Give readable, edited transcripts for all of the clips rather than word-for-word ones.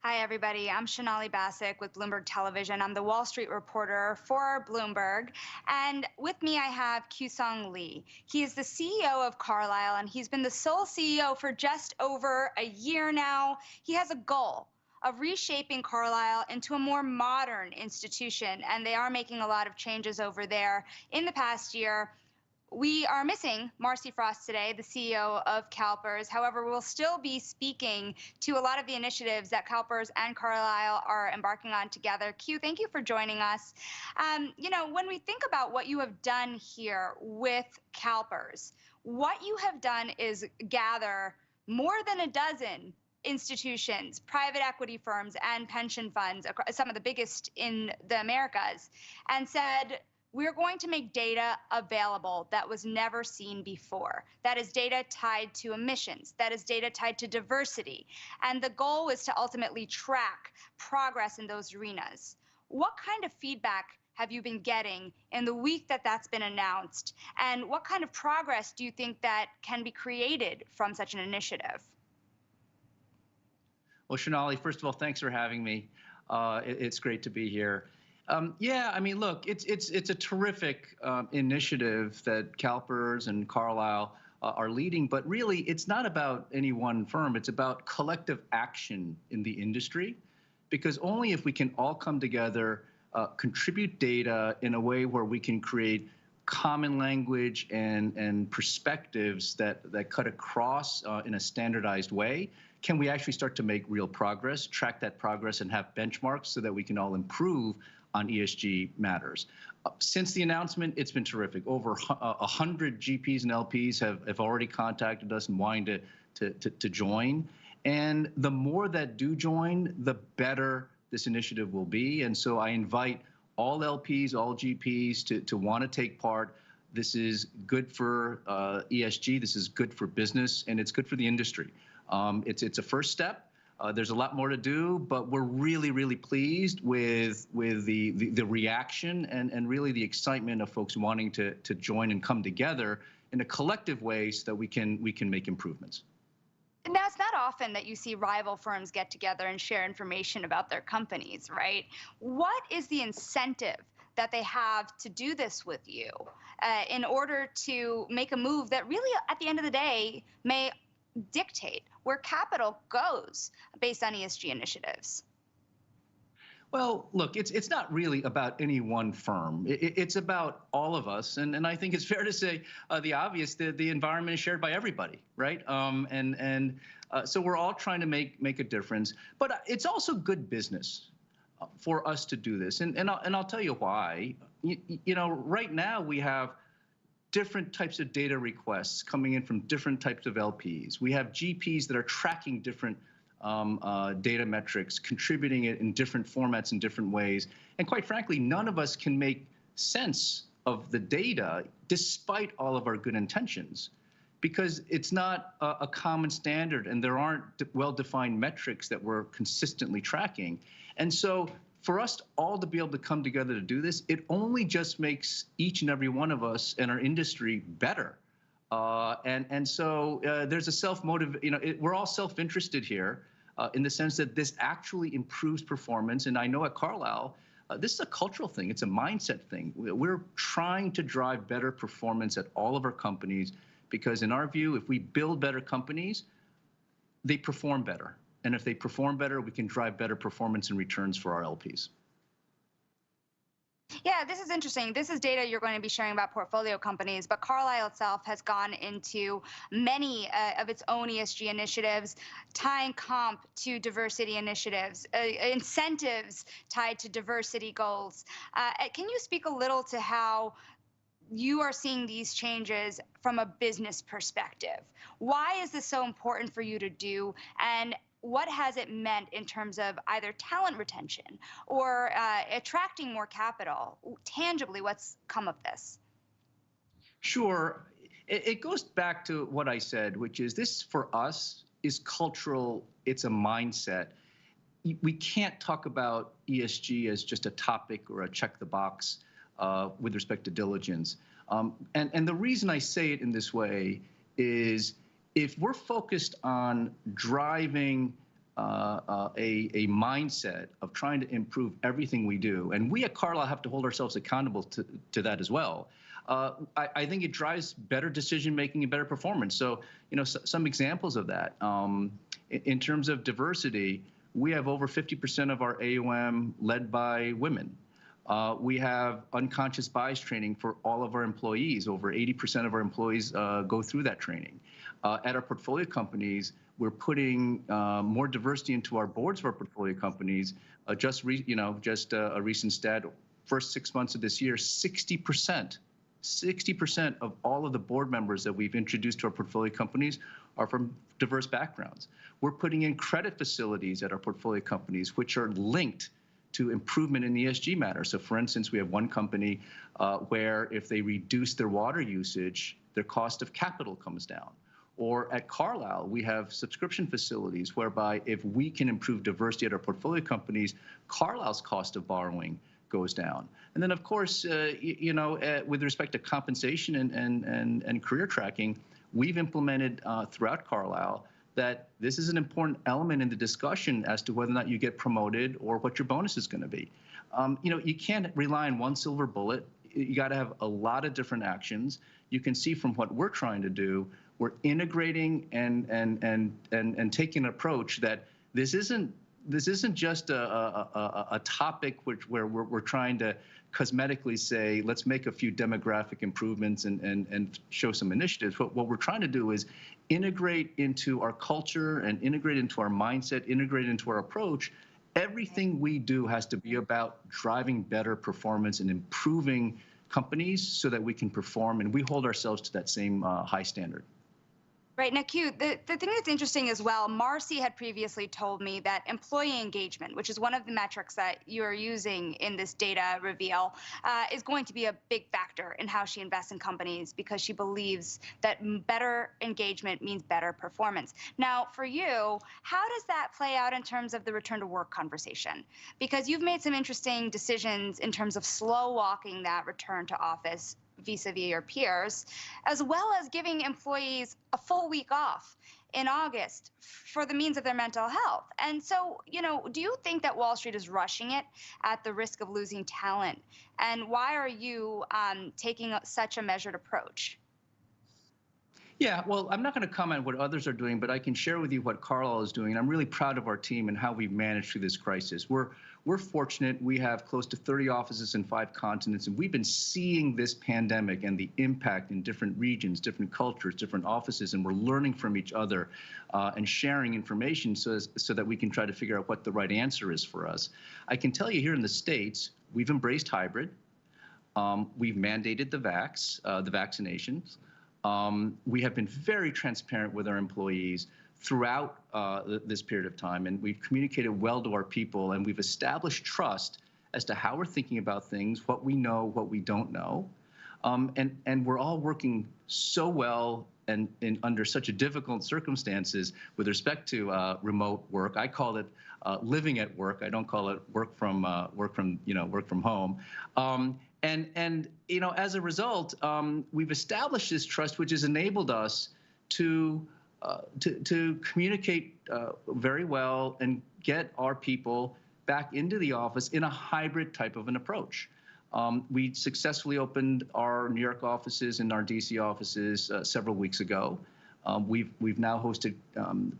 Hi, everybody. I'm Sonali Basak with Bloomberg Television. I'm the Wall Street reporter for Bloomberg. And with me, I have Kewsong Lee. He is the CEO of Carlyle, and he's been the sole CEO for just over a year now. He has a goal of reshaping Carlyle into a more modern institution, and they are making a lot of changes over there in the past year. We are missing Marcy Frost today, the CEO of CalPERS. However, we'll still be speaking to a lot of the initiatives that CalPERS and Carlyle are embarking on together. Q, thank you for joining us. When we think about what you have done here with CalPERS, what you have done is gather more than a dozen institutions, private equity firms, and pension funds, some of the biggest in the Americas, and said, we're going to make data available that was never seen before. That is data tied to emissions. That is data tied to diversity. And the goal is to ultimately track progress in those arenas. What kind of feedback have you been getting in the week that that's been announced? And what kind of progress do you think that can be created from such an initiative? Well, Sonali, first of all, thanks for having me. It's great to be here. Yeah, I mean, look, it's a terrific initiative that CalPERS and Carlyle are leading, but really it's not about any one firm. It's about collective action in the industry, because only if we can all come together, contribute data in a way where we can create common language and perspectives that cut across in a standardized way, can we actually start to make real progress, track that progress, and have benchmarks so that we can all improve on ESG matters. Since the announcement, it's been terrific. Over 100 GPs and LPs have already contacted us and wanting to join. And the more that do join, the better this initiative will be. And so I invite all LPs, all GPs to want to take part. This is good for ESG. This is good for business, and it's good for the industry. It's a first step. There's a lot more to do, but we're really, really pleased with the reaction and really the excitement of folks wanting to join and come together in a collective way so that we can make improvements. Now, it's not often that you see rival firms get together and share information about their companies, right? What is the incentive that they have to do this with you in order to make a move that really, at the end of the day, may dictate where capital goes based on ESG initiatives? Well, look, it's not really about any one firm. It's about all of us. And I think it's fair to say the obvious, the environment is shared by everybody, right? So we're all trying to make a difference. But it's also good business for us to do this. And I'll tell you why. Right now we have different types of data requests coming in from different types of LPs. We have GPs that are tracking different data metrics, contributing it in different formats in different ways. And quite frankly, none of us can make sense of the data despite all of our good intentions, because it's not a common standard and there aren't well-defined metrics that we're consistently tracking. And so for us all to be able to come together to do this, it only just makes each and every one of us in our industry better. So there's a self-motive, we're all self-interested here in the sense that this actually improves performance. And I know at Carlyle, this is a cultural thing. It's a mindset thing. We're trying to drive better performance at all of our companies, because in our view, if we build better companies, they perform better. And if they perform better, we can drive better performance and returns for our LPs. Yeah, this is interesting. This is data you're going to be sharing about portfolio companies, but Carlyle itself has gone into many of its own ESG initiatives, tying comp to diversity initiatives, incentives tied to diversity goals. Can you speak a little to how you are seeing these changes from a business perspective? Why is this so important for you to do? And what has it meant in terms of either talent retention or attracting more capital? Tangibly, what's come of this? Sure. It goes back to what I said, which is this for us is cultural. It's a mindset. We can't talk about ESG as just a topic or a check the box with respect to diligence. And the reason I say it in this way is if we're focused on driving a mindset of trying to improve everything we do. And we at Carlyle have to hold ourselves accountable to that as well. I think it drives better decision-making and better performance. So, some examples of that. In terms of diversity, we have over 50% of our AUM led by women. We have unconscious bias training for all of our employees. Over 80% of our employees go through that training. At our portfolio companies, we're putting more diversity into our boards of our portfolio companies. Just a recent stat: first 6 months of this year, 60% of all of the board members that we've introduced to our portfolio companies are from diverse backgrounds. We're putting in credit facilities at our portfolio companies, which are linked to improvement in ESG matters. So, for instance, we have one company where if they reduce their water usage, their cost of capital comes down. Or at Carlyle, we have subscription facilities whereby if we can improve diversity at our portfolio companies, Carlyle's cost of borrowing goes down. And then, of course, with respect to compensation and career tracking, we've implemented throughout Carlyle that this is an important element in the discussion as to whether or not you get promoted or what your bonus is going to be. You can't rely on one silver bullet. You got to have a lot of different actions. You can see from what we're trying to do, we're integrating and taking an approach that this isn't just a topic where we're trying to cosmetically say, let's make a few demographic improvements and show some initiatives. What we're trying to do is integrate into our culture and integrate into our mindset, integrate into our approach. Everything we do has to be about driving better performance and improving companies so that we can perform, and we hold ourselves to that same high standard. Right. Now, Q, the thing that's interesting as well, Marcy had previously told me that employee engagement, which is one of the metrics that you are using in this data reveal, is going to be a big factor in how she invests in companies because she believes that better engagement means better performance. Now, for you, how does that play out in terms of the return to work conversation? Because you've made some interesting decisions in terms of slow walking that return to office vis-a-vis your peers, as well as giving employees a full week off in August for the means of their mental health. And so, do you think that Wall Street is rushing it at the risk of losing talent? And why are you taking such a measured approach? Yeah, well, I'm not going to comment what others are doing, but I can share with you what Carlyle is doing. And I'm really proud of our team and how we've managed through this crisis. We're fortunate. We have close to 30 offices in 5 continents, and we've been seeing this pandemic and the impact in different regions, different cultures, different offices, and we're learning from each other and sharing information so that we can try to figure out what the right answer is for us. I can tell you here in the States, we've embraced hybrid. We've mandated the vaccinations. We have been very transparent with our employees throughout this period of time, and we've communicated well to our people, and we've established trust as to how we're thinking about things, what we know, what we don't know, and we're all working so well and under such a difficult circumstances with respect to remote work. I call it living at work. I don't call it work from home. As a result, we've established this trust, which has enabled us to communicate very well and get our people back into the office in a hybrid type of an approach. We successfully opened our New York offices and our DC offices several weeks ago. We've now hosted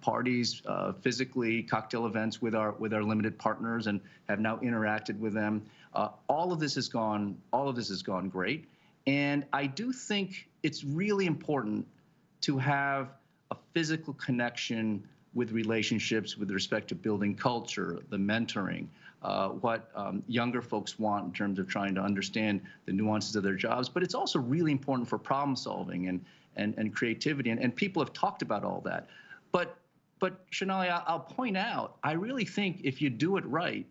parties physically, cocktail events with our limited partners, and have now interacted with them. All of this has gone great, and I do think it's really important to have a physical connection with relationships with respect to building culture, the mentoring, what younger folks want in terms of trying to understand the nuances of their jobs. But it's also really important for problem solving and creativity, and people have talked about all that. But Sonali, I'll point out, I really think if you do it right,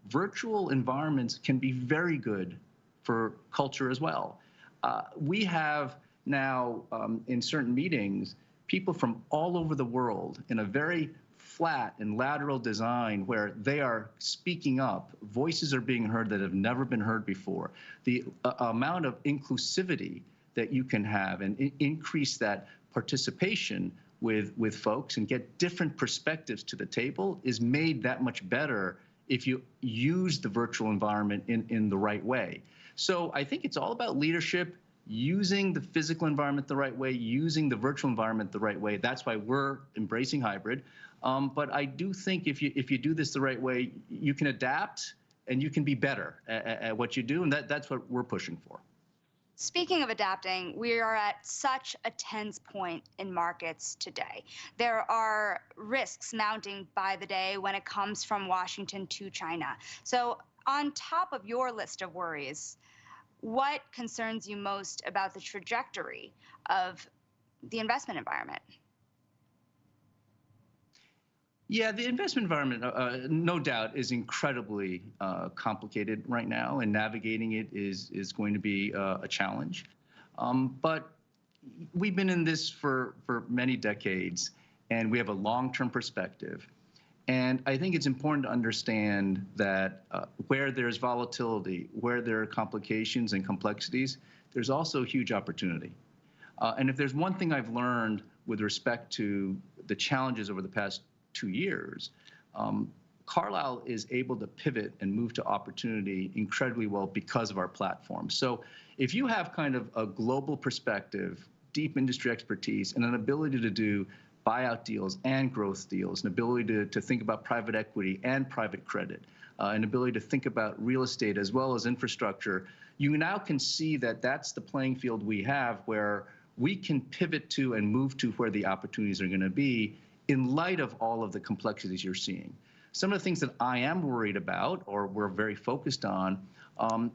virtual environments can be very good for culture as well. We have now, in certain meetings, people from all over the world in a very flat and lateral design where they are speaking up. Voices are being heard that have never been heard before. The amount of inclusivity that you can have and increase that participation with folks and get different perspectives to the table is made that much better if you use the virtual environment in the right way. So I think it's all about leadership, using the physical environment the right way, using the virtual environment the right way. That's why we're embracing hybrid. But I do think if you do this the right way, you can adapt and you can be better at what you do, and that's what we're pushing for. Speaking of adapting, we are at such a tense point in markets today. There are risks mounting by the day when it comes from Washington to China. So on top of your list of worries, what concerns you most about the trajectory of the investment environment? Yeah, the investment environment, no doubt, is incredibly complicated right now, and navigating it is going to be a challenge. But we've been in this for many decades, and we have a long-term perspective. And I think it's important to understand that where there's volatility, where there are complications and complexities, there's also huge opportunity. And if there's one thing I've learned with respect to the challenges over the past 2 years, Carlyle is able to pivot and move to opportunity incredibly well because of our platform. So if you have kind of a global perspective, deep industry expertise, and an ability to do buyout deals and growth deals, an ability to think about private equity and private credit, an ability to think about real estate as well as infrastructure, you now can see that that's the playing field we have where we can pivot to and move to where the opportunities are going to be in light of all of the complexities you're seeing. Some of the things that I am worried about, or we're very focused on,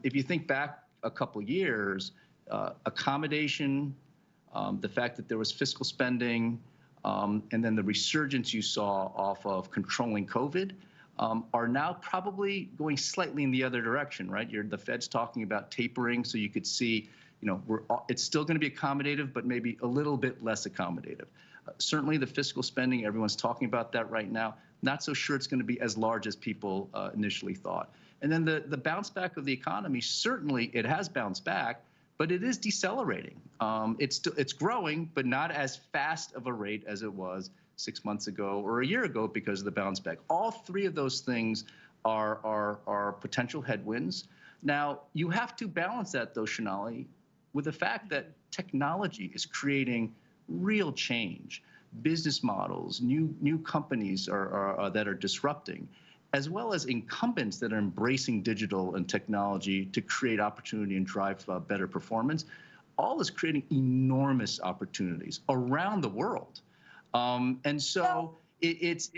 if you think back a couple years, accommodation, the fact that there was fiscal spending, and then the resurgence you saw off of controlling COVID, are now probably going slightly in the other direction, right? The Fed's talking about tapering, so you could see, it's still going to be accommodative, but maybe a little bit less accommodative. Certainly the fiscal spending, everyone's talking about that right now. Not so sure it's going to be as large as people initially thought. And then the bounce back of the economy, certainly it has bounced back, but it is decelerating. It's growing, but not as fast of a rate as it was 6 months ago or a year ago because of the bounce back. All three of those things are potential headwinds. Now, you have to balance that, though, Sonali, with the fact that technology is creating real change, business models, new companies that are disrupting, as well as incumbents that are embracing digital and technology to create opportunity and drive better performance. All is creating enormous opportunities around the world, and so it's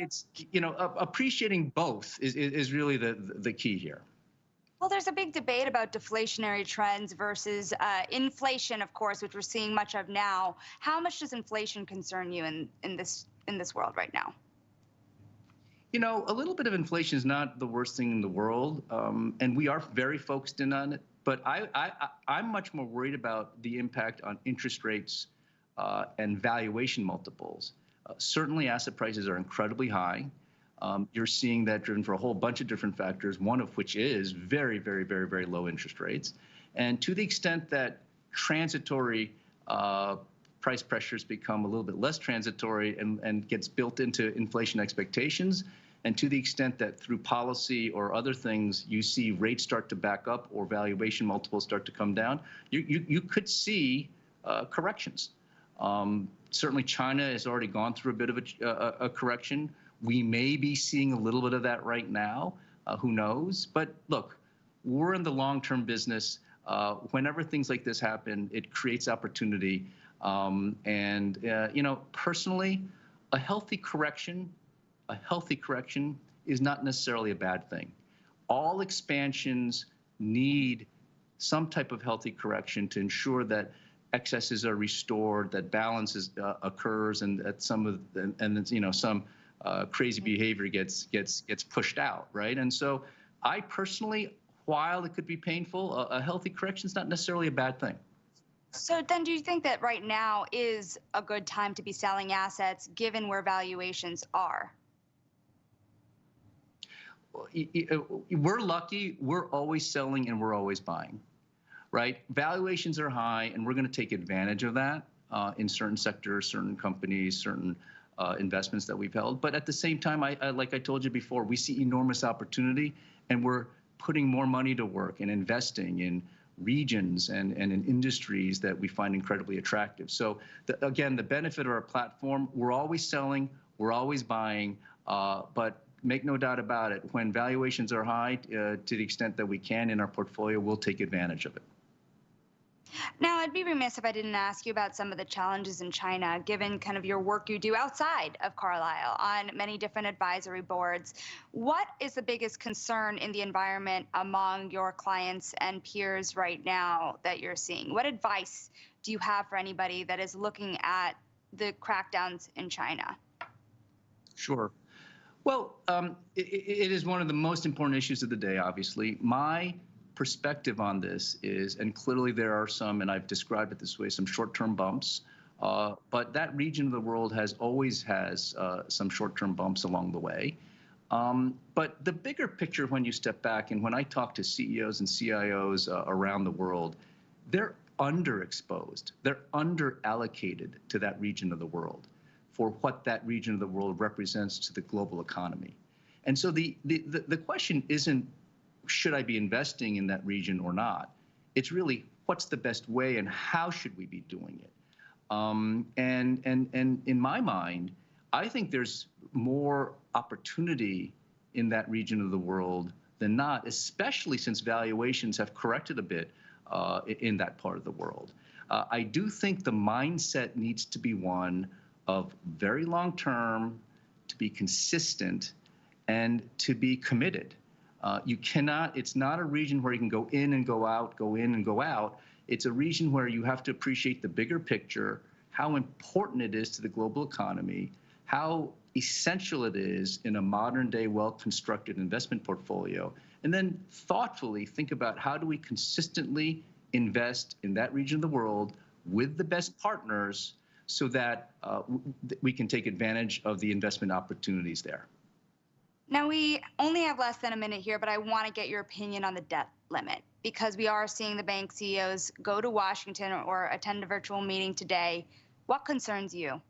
appreciating both is really the key here. Well, there's a big debate about deflationary trends versus inflation, of course, which we're seeing much of now. How much does inflation concern you in this world right now? A little bit of inflation is not the worst thing in the world, and we are very focused in on it. But I'm much more worried about the impact on interest rates and valuation multiples. Certainly, asset prices are incredibly high. You're seeing that driven for a whole bunch of different factors, one of which is very, very, very, very low interest rates. And to the extent that transitory price pressures become a little bit less transitory and gets built into inflation expectations, and to the extent that through policy or other things you see rates start to back up or valuation multiples start to come down, you could see corrections. Certainly China has already gone through a bit of a correction. We may be seeing a little bit of that right now. Who knows? But look, we're in the long-term business. Whenever things like this happen, it creates opportunity. Personally, a healthy correction is not necessarily a bad thing. All expansions need some type of healthy correction to ensure that excesses are restored, that balance occurs, and that some crazy behavior gets pushed out, right? And so I personally, while it could be painful, a healthy correction is not necessarily a bad thing. So then do you think that right now is a good time to be selling assets given where valuations are? We're lucky. We're always selling and we're always buying, right? Valuations are high and we're going to take advantage of that. in certain sectors, certain companies, certain investments that we've held. But at the same time, like I told you before, we see enormous opportunity, and we're putting more money to work and investing in regions and in industries that we find incredibly attractive. So again, the benefit of our platform, we're always selling, we're always buying, but make no doubt about it, when valuations are high, to the extent that we can in our portfolio, we'll take advantage of it. Now, I'd be remiss if I didn't ask you about some of the challenges in China, given kind of your work you do outside of Carlyle on many different advisory boards. What is the biggest concern in the environment among your clients and peers right now that you're seeing? What advice do you have for anybody that is looking at the crackdowns in China? Sure. Well, it is one of the most important issues of the day, obviously. My perspective on this is, and clearly there are some, and I've described it this way, some short-term bumps, but that region of the world always has some short-term bumps along the way. But the bigger picture, when you step back, and when I talk to CEOs and CIOs around the world, they're underexposed. They're under-allocated to that region of the world for what that region of the world represents to the global economy. And so the question isn't, should I be investing in that region or not? It's really, what's the best way and how should we be doing it? And in my mind, I think there's more opportunity in that region of the world than not, especially since valuations have corrected a bit in that part of the world. I do think the mindset needs to be one of very long term, to be consistent, and to be committed. You cannot, it's not a region where you can go in and go out, go in and go out. It's a region where you have to appreciate the bigger picture, how important it is to the global economy, how essential it is in a modern day, well-constructed investment portfolio, and then thoughtfully think about how do we consistently invest in that region of the world with the best partners so that we can take advantage of the investment opportunities there. Now, we only have less than a minute here, but I want to get your opinion on the debt limit, because we are seeing the bank CEOs go to Washington or attend a virtual meeting today. What concerns you?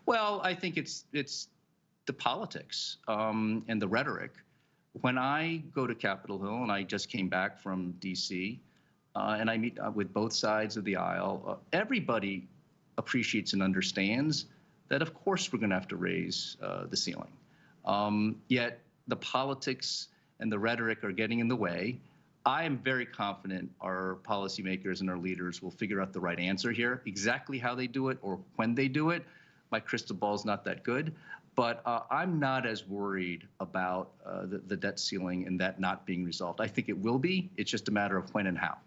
Well, I think it's the politics and the rhetoric. When I go to Capitol Hill, and I just came back from D.C., and I meet with both sides of the aisle, everybody appreciates and understands that, of course, we're going to have to raise the ceiling. Yet the politics and the rhetoric are getting in the way. I am very confident our policymakers and our leaders will figure out the right answer here. Exactly how they do it or when they do it, my crystal ball is not that good. But I'm not as worried about the debt ceiling and that not being resolved. I think it will be. It's just a matter of when and how.